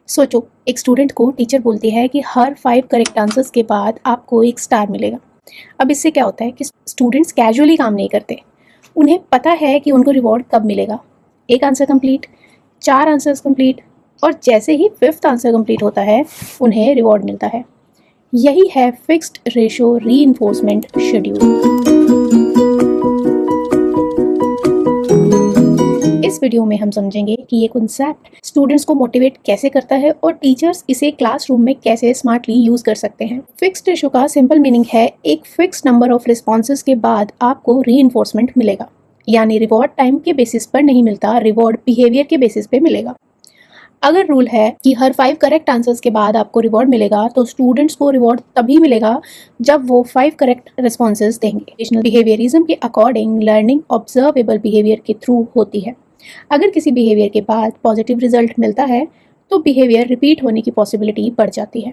सोचो, एक स्टूडेंट को टीचर बोलती है कि हर 5 करेक्ट आंसर्स के बाद आपको एक स्टार मिलेगा। अब इससे क्या होता है कि स्टूडेंट्स कैजुअली काम नहीं करते। उन्हें पता है कि उनको रिवॉर्ड कब मिलेगा। एक आंसर कंप्लीट, 4 आंसर्स कंप्लीट, और जैसे ही 5th आंसर कंप्लीट होता है उन्हें रिवॉर्ड मिलता है। यही है फिक्स्ड रेशियो रीइंफोर्समेंट शेड्यूल। इस वीडियो में हम समझेंगे कि ये कॉन्सेप्ट स्टूडेंट्स को मोटिवेट कैसे करता है और टीचर्स इसे क्लासरूम में कैसे स्मार्टली यूज कर सकते हैं। फिक्स्ड रेशियो का सिंपल मीनिंग है एक फिक्स नंबर ऑफ रिस्पॉन्सेज के बाद आपको रीइंफोर्समेंट मिलेगा, यानी रिवॉर्ड टाइम के बेसिस पर नहीं मिलता, रिवॉर्ड बिहेवियर के बेसिस पे मिलेगा। अगर रूल है कि हर 5 करेक्ट आंसर्स के बाद आपको रिवॉर्ड मिलेगा, तो स्टूडेंट्स को रिवॉर्ड तभी मिलेगा जब वो 5 करेक्ट रिस्पॉन्सेज देंगे। बिहेवियरिज्म के अकॉर्डिंग लर्निंग ऑब्जर्वेबल बिहेवियर के थ्रू होती है। अगर किसी बिहेवियर के बाद पॉजिटिव रिजल्ट मिलता है तो बिहेवियर रिपीट होने की पॉसिबिलिटी बढ़ जाती है।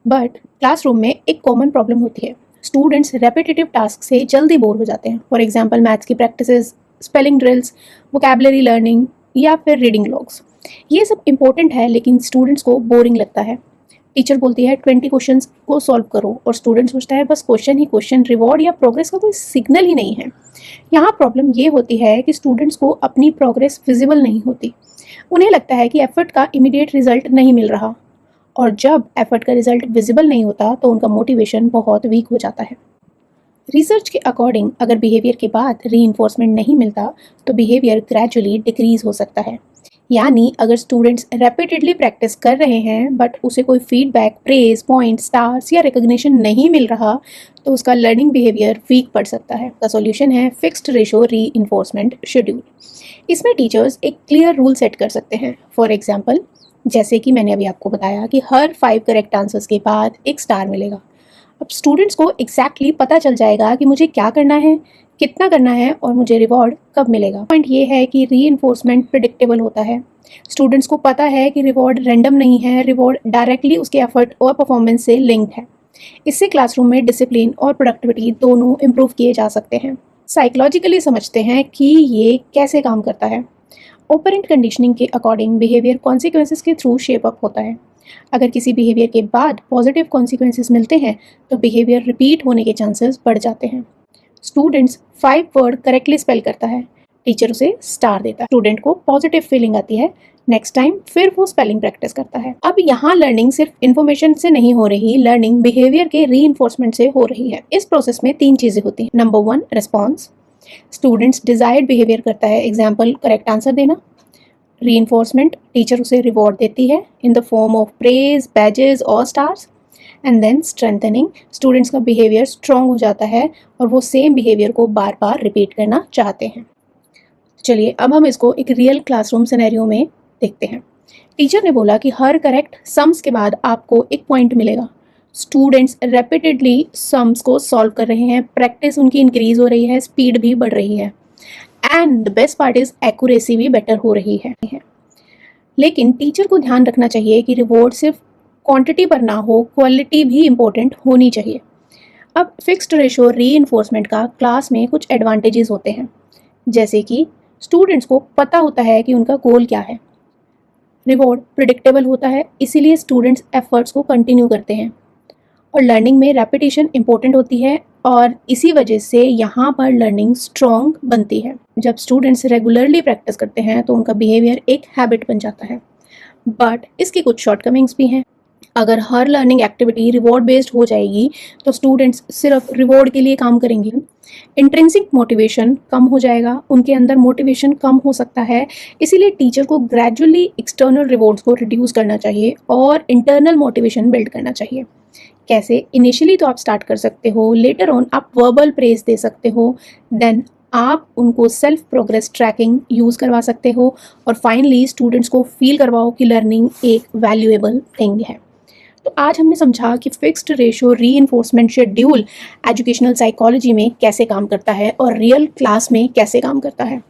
बट क्लासरूम में एक कॉमन प्रॉब्लम होती है, स्टूडेंट्स रेपिटेटिव टास्क से जल्दी बोर हो जाते हैं। फॉर एग्जाम्पल मैथ्स की practices, spelling drills, vocabulary learning या फिर रीडिंग लॉग्स। ये सब इंपॉर्टेंट है लेकिन स्टूडेंट्स को बोरिंग लगता है। टीचर बोलती है 20 क्वेश्चंस को सॉल्व करो और स्टूडेंट सोचता है बस क्वेश्चन ही क्वेश्चन, रिवॉर्ड या प्रोग्रेस का कोई सिग्नल ही नहीं है। यहाँ प्रॉब्लम ये होती है कि स्टूडेंट्स को अपनी प्रोग्रेस विजिबल नहीं होती। उन्हें लगता है कि एफर्ट का इमीडिएट रिजल्ट नहीं मिल रहा, और जब एफर्ट का रिजल्ट विजिबल नहीं होता तो उनका मोटिवेशन बहुत वीक हो जाता है। रिसर्च के अकॉर्डिंग अगर बिहेवियर के बाद रीइंफोर्समेंट नहीं मिलता तो बिहेवियर ग्रेजुअली डिक्रीज हो सकता है। यानी अगर स्टूडेंट्स रेपिटेडली प्रैक्टिस कर रहे हैं बट उसे कोई फीडबैक, प्रेज, पॉइंट, स्टार्स या रिकॉग्निशन नहीं मिल रहा तो उसका लर्निंग बिहेवियर वीक पड़ सकता है। का सॉल्यूशन है फिक्स्ड रेशियो रीइंफोर्समेंट शेड्यूल। इसमें टीचर्स एक क्लियर रूल सेट कर सकते हैं। फॉर एग्जाम्पल, जैसे कि मैंने अभी आपको बताया कि हर 5 करेक्ट आंसर्स के बाद एक स्टार मिलेगा। अब स्टूडेंट्स को एग्जैक्टली पता चल जाएगा कि मुझे क्या करना है, कितना करना है और मुझे रिवॉर्ड कब मिलेगा। पॉइंट ये है कि रीइंफोर्समेंट प्रिडिक्टेबल होता है। स्टूडेंट्स को पता है कि रिवॉर्ड रैंडम नहीं है, रिवॉर्ड डायरेक्टली उसके एफर्ट और परफॉर्मेंस से लिंक्ड है। इससे क्लासरूम में डिसिप्लिन और प्रोडक्टिविटी दोनों इम्प्रूव किए जा सकते हैं। साइकोलॉजिकली समझते हैं कि ये कैसे काम करता है। ऑपरेंट कंडीशनिंग के अकॉर्डिंग बिहेवियर कॉन्सिक्वेंसेस के थ्रू शेप अप होता है। अगर किसी बिहेवियर के बाद पॉजिटिव कॉन्सिक्वेंसेस मिलते हैं तो बिहेवियर रिपीट होने के चांसेस बढ़ जाते हैं। स्टूडेंट्स 5 वर्ड करेक्टली स्पेल करता है, टीचर उसे स्टार देता है, स्टूडेंट को पॉजिटिव फीलिंग आती है, नेक्स्ट टाइम फिर वो स्पेलिंग प्रैक्टिस करता है। अब यहाँ लर्निंग सिर्फ इन्फॉर्मेशन से नहीं हो रही, लर्निंग बिहेवियर के रीइंफोर्समेंट से हो रही है। इस प्रोसेस में 3 चीजें होती हैं। Number 1, response. Students desired behaviour करता है, एग्जाम्पल करेक्ट आंसर देना। रीइंफोर्समेंट, टीचर उसे रिवॉर्ड देती है in the form of praise, badges और stars. And then strengthening, students का बिहेवियर स्ट्रॉन्ग हो जाता है और वो सेम बिहेवियर को बार बार रिपीट करना चाहते हैं। चलिए अब हम इसको एक रियल क्लासरूम सिनेरियो में देखते हैं। टीचर ने बोला कि हर करेक्ट सम्स के बाद आपको एक पॉइंट मिलेगा। स्टूडेंट्स रेपिटेडली सम्स को सॉल्व कर रहे हैं, प्रैक्टिस उनकी इंक्रीज हो रही है, स्पीड भी बढ़ रही है, and the best part is accuracy भी बेटर हो रही है। लेकिन टीचर को ध्यान रखना चाहिए कि रिवॉर्ड सिर्फ क्वांटिटी पर ना हो, क्वालिटी भी इंपॉर्टेंट होनी चाहिए। अब फिक्स्ड रेशियो रीइंफोर्समेंट का क्लास में कुछ एडवांटेजेस होते हैं, जैसे कि स्टूडेंट्स को पता होता है कि उनका गोल क्या है, रिवॉर्ड प्रिडिक्टेबल होता है, इसीलिए स्टूडेंट्स एफर्ट्स को कंटिन्यू करते हैं, और लर्निंग में रेपिटेशन इंपॉर्टेंट होती है और इसी वजह से यहाँ पर लर्निंग स्ट्रॉन्ग बनती है। जब स्टूडेंट्स रेगुलरली प्रैक्टिस करते हैं तो उनका बिहेवियर एक हैबिट बन जाता है। बट इसकी कुछ शॉर्टकमिंग्स भी हैं। अगर हर लर्निंग एक्टिविटी रिवॉर्ड बेस्ड हो जाएगी तो स्टूडेंट्स सिर्फ रिवॉर्ड के लिए काम करेंगे। इंट्रिंसिक मोटिवेशन कम हो जाएगा, उनके अंदर मोटिवेशन कम हो सकता है। इसीलिए टीचर को ग्रेजुअली एक्सटर्नल रिवॉर्ड्स को रिड्यूस करना चाहिए और इंटरनल मोटिवेशन बिल्ड करना चाहिए। कैसे? इनिशियली तो आप स्टार्ट कर सकते हो, लेटर ऑन आप वर्बल प्रेज दे सकते हो, देन आप उनको सेल्फ प्रोग्रेस ट्रैकिंग यूज़ करवा सकते हो, और फाइनली स्टूडेंट्स को फील करवाओ कि लर्निंग एक वैल्यूएबल थिंग है। तो आज हमने समझा कि fixed ratio reinforcement schedule educational psychology में कैसे काम करता है और रियल क्लास में कैसे काम करता है।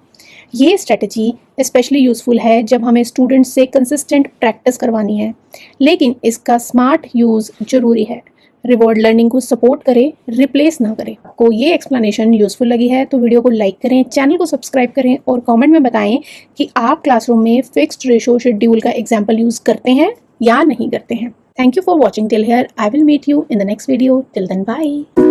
ये स्ट्रेटजी स्पेशली यूज़फुल है जब हमें स्टूडेंट्स से कंसिस्टेंट प्रैक्टिस करवानी है, लेकिन इसका स्मार्ट यूज़ ज़रूरी है। रिवॉर्ड लर्निंग को सपोर्ट करे, रिप्लेस ना करे। आपको ये एक्सप्लेनेशन यूज़फुल लगी है तो वीडियो को लाइक करें, चैनल को सब्सक्राइब करें और कमेंट में बताएं कि आप क्लासरूम में फिक्स्ड रेशियो शेड्यूल का एग्जाम्पल यूज़ करते हैं या नहीं करते हैं। Thank you for watching till here. I will meet you in the next video. Till then bye.